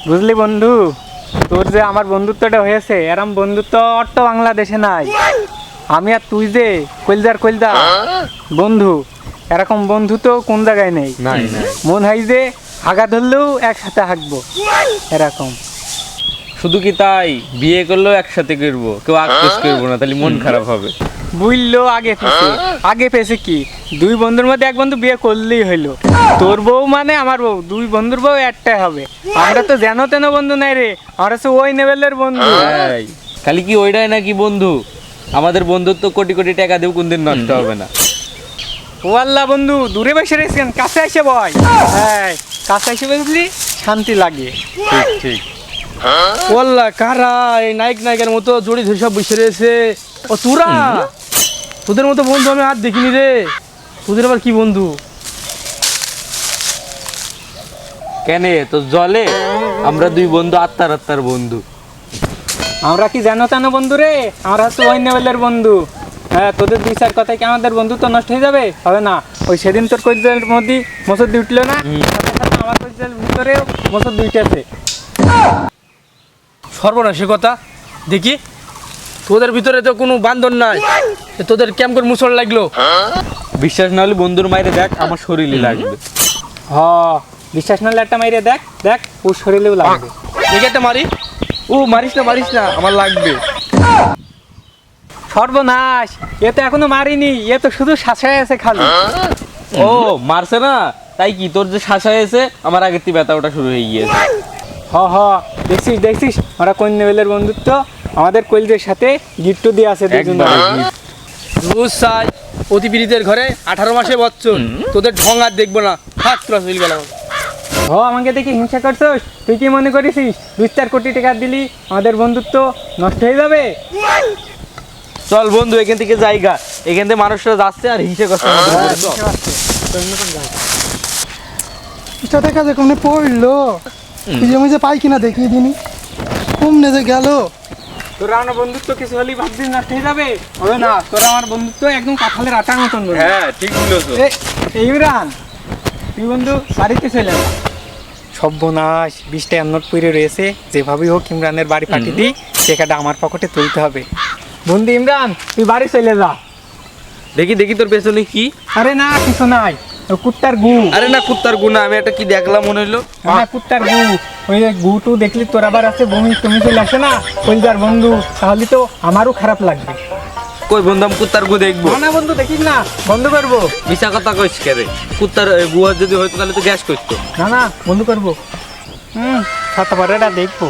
বুঝলি বন্ধু, তোর যে আমার বন্ধুত্বটা হয়েছে এরম বন্ধুত্ব অট্ট বাংলাদেশে নাই। আমি আর তুই যে কলজার কলজা বন্ধু, এরকম বন্ধু তো কোন জায়গায় নেই। নাই নাই, মন হয় যে হাগা ধরলেও একসাথে হাঁকবো এরকম। শুধু কি তাই, বিয়ে করলেও একসাথে করবো, কেউ আক্রোশ করবো না, তাহলে মন খারাপ হবে। বুঝলো আগে পেছে কি, দুই বন্ধুর মধ্যে এক বন্ধু বিয়ে করলেই হইলো। তোর বউ মানে আমার বউ, দুই বন্ধুর বউ একটাই হবে। আমরা তো যেন তেন বন্ধু নাই রে, আমরা হচ্ছে ওই লেভেলের বন্ধু। এই, খালি কি ওইটাই নাকি বন্ধু? আমাদের বন্ধুত্ব কোটি কোটি টাকা দেও কোনদিন নষ্ট হবে না। ও আল্লাহ বন্ধু, দূরে বসে রয়েছেন, কাছে এসে বয়। হ্যাঁ, কাছে এসে বুঝলি শান্তি লাগে। ঠিক ঠিক। ওয়াল্লা কারা এই নায়ক নায়কের মতো জড়ি ধরে সব বসে রয়েছে। ও তোরা, তোদের মতো বন্ধু আমি আর দেখিনি রে। তোদের আবার কি বন্ধু? কেন তো জলে? আমরা দুই বন্ধু আত্মার আত্মার বন্ধু। আমরা কি যেন তেন বন্ধু রে, আমরা হচ্ছে ওই লেভেলের বন্ধু। হ্যাঁ, তোদের দুই চার কথায় কি আমাদের বন্ধুত্ব নষ্ট হয়ে যাবে? হবে না। ওই সেদিন তোর কলিজার মধ্যে মসুর উঠলো না, সাথে সাথে আমার কলিজার ভিতরেও মসুর উঠেছে। সর্বনাশী কথা দেখি, তোদের ভিতরে তো কোনো বান্ধন নাই, এ তোদের কেমন করে মুসল লাগলো? বিশ্বাস না হলে বন্ধুর মাইরে দেখ, আমার শরীরে লাগবে। হ, বিশ্বাস না হলে একটা মাইরে দেখ, দেখ ওর শরীরেও লাগবে। দেখি একটা মারি। ও মারিস না, আমার লাগবে। সর্বনাশ, এ তো এখনো মারিনি, এ তো শুধু শাসায় আছে খালি। ও মারছে না, তাই কি তোর যে শ্বাস হয়েছে, আমার আগের থেকে ব্যথা ওটা শুরু হয়ে গিয়েছে। হ, দেখছিস ওরা কোন লেভেলের বন্ধুত্ব। আমাদের কলিজের সাথে গিফট দিয়ে আছে দুজন। রোজ চাই অতিপীড়িতের ঘরে 18 মাসে বচ্চন, তোদের ঢং আর দেখবো না। থাক তোরা চলে গেল। ও আমাকে দেখি হিংসা করছিস? তুই কি মনে করেছিস 2-4 কোটি টাকা দিলি আমাদের বন্ধুত্ব নষ্ট হয়ে যাবে? চল বন্ধু, এখান থেকে জায়গা, এখান থেকে মানুষরা যাচ্ছে আর হিংসে করছে আমাদের উপরে। এটা দেখা যায় কমনে পড়লো, আমি যে পাই কিনা দেখিয়ে দিনি কমনে যে গেল। তোরা আমার বন্ধুত্ব কিছু হলেই ভাবছিস নষ্ট হয়ে যাবে? হবে না, তোরা আমার বন্ধুত্ব একদম কাঁঠালের আটার মতন বন্ধু। হ্যাঁ ঠিক বলেছো। এই ইমরান, তুই বন্ধু বাড়িতে চলে যা। সর্বনাশ, 20 টাকার নোট পড়ে রয়েছে, যেভাবেই হোক ইমরানের বাড়ি পাঠিয়ে দিই, টাকাটা আমার পকেটে তুলতে হবে। বন্ধু ইমরান, তুই বাড়ি চলে যা। দেখি তোর পেছনে কি? আরে না, কিছু নাই, ও কুত্তার গু। আরে না, কুত্তার গুণা, আমি একটা কি দেখলাম মনে হইলো। হ্যাঁ, কুত্তার গু। ওই গু টু দেখলি তোর আবার আছে বমি তুমি চলে আসে না কলজার বন্ধু, তাহলে তো আমারও খারাপ লাগবে। কই বন্ধু, আমি কুত্তার গু দেখবো না বন্ধু, দেখিস না, বন্ধ করবো। মিশা কথা কইস কেরে? কুত্তার গুয়া যদি হইতো তাহলে তো গ্যাস করতো। না বন্ধ করবো। ছাতাপাড়াটা দেখবো।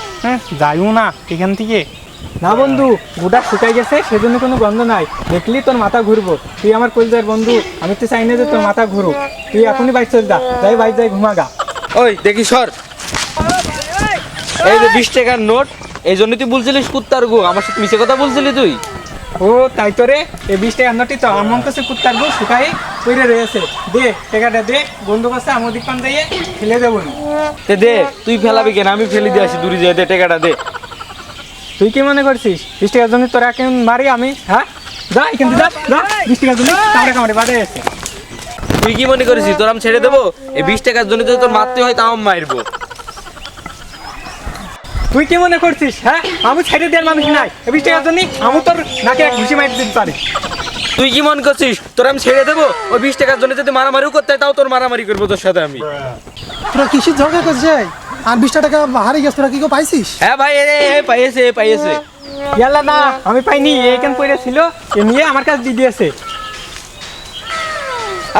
যাইও না এখান থেকে। না বন্ধু, গোটা শুকাই গেছে, সেজন্য কোনো গন্ধ নাই। দেখলি তোর মাথা ঘুরবো। তুই আমার কলজার বন্ধু, আমি তো চাই না যে তোর মাথা ঘুরুক। তুই এখনই বাইক চল যা, বাইক যাই ঘুমাগা। ওই দেখি সর। এই যে 20 টাকার নোট, এই জন্য তুই বলছিলিস কুত্তার গু? আমার সাথে মিশে কথা বলছিলি তুই? ও তাই তো রে, এই 20 টাকার নোটই তো আমার কাছে কুত্তার গু শুকাই পড়ে রয়েছে। দে টাকাটা দে, বন্ধু কাছে আমার দিক পান দিয়ে ফেলে দেবো না। তে দে, তুই ফেলাবি কেন? আমি ফেলে দিয়ে আসি দূরে যেয়ে। দে টাকাটা দে। তুই কি মনে করছিস 20 টাকার জন্য তোরা কেমন মারি আমি? হ্যাঁ, যা এখান থেকে যা, 20 টাকার জন্য টাকা কামারে বাড়ে আছে। তুই কি মনে করেছিস তোর আমি ছেড়ে দেবো? এই 20 টাকার জন্য যদি তোর মারতে হয় তাও আমি মারবো। তুই কি মনে করছিস? হ্যাঁ, আমি ছেড়ে দেওয়ার মানুষ নাই। 20 টাকার জন্য আমি তোর নাকে এক ঘুষি মারি দিতে পারি। তুই কি মনে করছিস তোর আমি ছেড়ে দেবো? ওই 20 টাকার জন্য যদি মারামারিও করতে হয় তাও তোর মারামারি করবো তোর সাথে আমি। তোরা কিসের ঝগড়া করছে? আর 20 টাকা হারিয়ে গেছে, তোরা কি কেউ পাইছিস? হ্যাঁ ভাই, পাইয়েছে। ইয়াল্লা না, আমি পাইনি, এখান পড়ে ছিল, এ নিয়ে আমার কাছে দিয়ে দিয়েছে।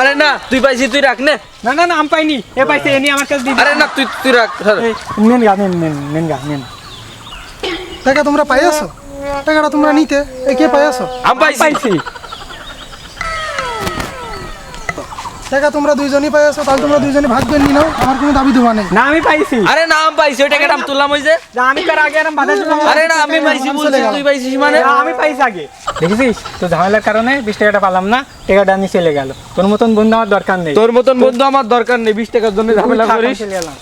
আরে না, তুই পাইছিস, তুই রাখ নে। না আমি পাইনি, এ পাইছে, এ নিয়ে আমার কাছে দিয়ে আরে না, তুই রাখ। নেন গা, নেন। টাকা তোমরা পাইয়াছো? টাকাটা তোমরা নিতে এ কে পাইয়াছো? আমি পাইছি। টাকা তোমরা দুইজনই পাইয়াছো, তাহলে তোমরা দুইজনে ভাগ করে নিয়ে নাও, আমার কোনো দাবি দেওয়া নেই। না আমি পাইছি। আরে না, আমি পাইছি, ওই টাকাটা আমি তুললাম ওই যে। যা, আমি তার আগে এরম বাধা দিলাম। আরে না, আমি পাইছি বলছি, তুই পাইছিস মানে? না, আমি পাইছি আগে। দেখেছিস তো, ঝামেলার কারণে 20 টাকাটা পালাম না, টাকাটা নিয়ে চলে গেল। তোর মতন বন্ধু আমার দরকার নেই। তোর মতন বন্ধু আমার দরকার নেই। 20 টাকার জন্য ঝামেলা থাক, আমি করিস? চলে গেলাম।